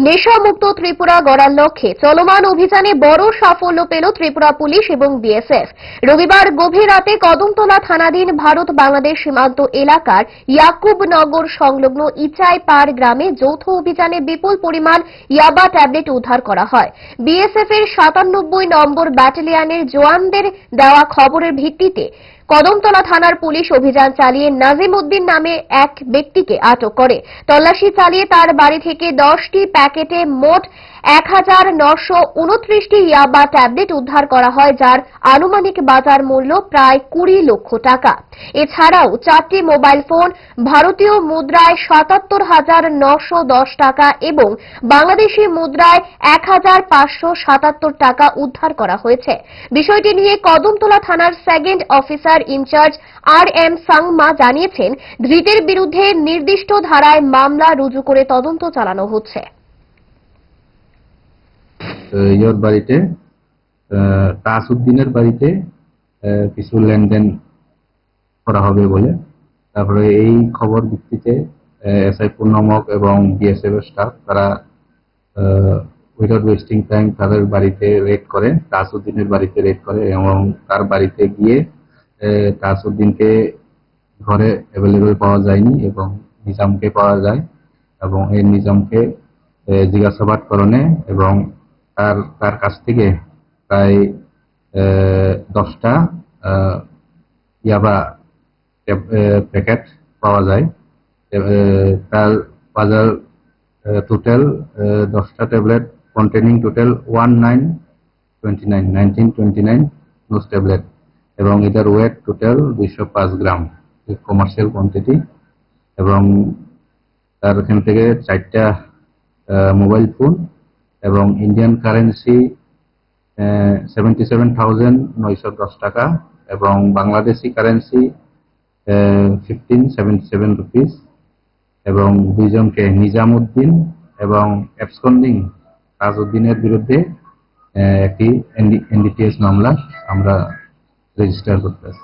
নেশামুক্ত ত্রিপুরা গড়ার লক্ষ্যে চলমান অভিযানে বড় সাফল্য পেল ত্রিপুরা পুলিশ এবং বিএসএফ। রবিবার গভীর রাতে কদমতলা থানাধীন ভারত বাংলাদেশ সীমান্ত এলাকার ইয়াকুবনগর সংলগ্ন ইচাইপাড় গ্রামে যৌথ অভিযানে বিপুল পরিমাণ ইয়াবা ট্যাবলেট উদ্ধার করা হয়। বিএসএফ এর 97 নম্বর ব্যাটালিয়নের জওয়ানদের দেওয়া খবরের ভিত্তিতে কদমতলা থানার পুলিশ অভিযান চালিয়ে নাজিম উদ্দিন নামে এক ব্যক্তিকে আটক করে। তল্লাশি চালিয়ে তার বাড়ি থেকে 10টি প্যাকেটে মোট 1929টি ইয়াবা ট্যাবলেট উদ্ধার করা হয়, যার আনুমানিক বাজার মূল্য প্রায় 20 লক্ষ টাকা। এছাড়াও 4টি মোবাইল ফোন, ভারতীয় মুদ্রায় 77,910 টাকা এবং বাংলাদেশি মুদ্রায় 1,577 টাকা উদ্ধার করা হয়েছে। বিষয়টি নিয়ে কদমতলা থানার second officer in charge RM Sangma জানিয়েছেন, ধৃতের বিরুদ্ধে নির্দিষ্ট ধারায় মামলা রুজু করে তদন্ত চালানো হচ্ছে। ইয়োর বাড়িতে তাসউদ্দিনের বাড়িতে কিছু লেনদেন করা হবে বলে, তারপরে এই খবর ভিত্তিতে SI পূর্ণমক এবং বিএসএফ এর স্টাফ তারা উইদাউট ওয়েস্টিং টাইম তাদের বাড়িতে রেড করে, তাসউদ্দিনের বাড়িতে রেড করে এবং তার বাড়িতে গিয়ে তাসউদ্দিনকে ঘরে অ্যাভেলেবেল পাওয়া যায়নি এবং নিজামকে পাওয়া যায় এবং এই নিজামকে জিজ্ঞাসাবাদ করণে এবং তার কাছ থেকে প্রায় 10টা ইয়াবা প্যাকেট পাওয়া যায়। তার বাজার টোটাল 10টা tablet containing total 1929 dose tablet এবং এটার ওয়েট টোটাল 205 গ্রাম কমার্শিয়াল কোয়ান্টিটি এবং তার এখান থেকে 4টা মোবাইল ফোন এবং ইন্ডিয়ান কারেন্সি 77,910 টাকা এবং বাংলাদেশি কারেন্সি 1577 রুপিস এবং দুইজনকে নিজাম উদ্দিন এবং অ্যাবসকন্ডিং তাজউদ্দিনের বিরুদ্ধে একটি NDPS মামলা আমরা রেজিস্টার করতেছি।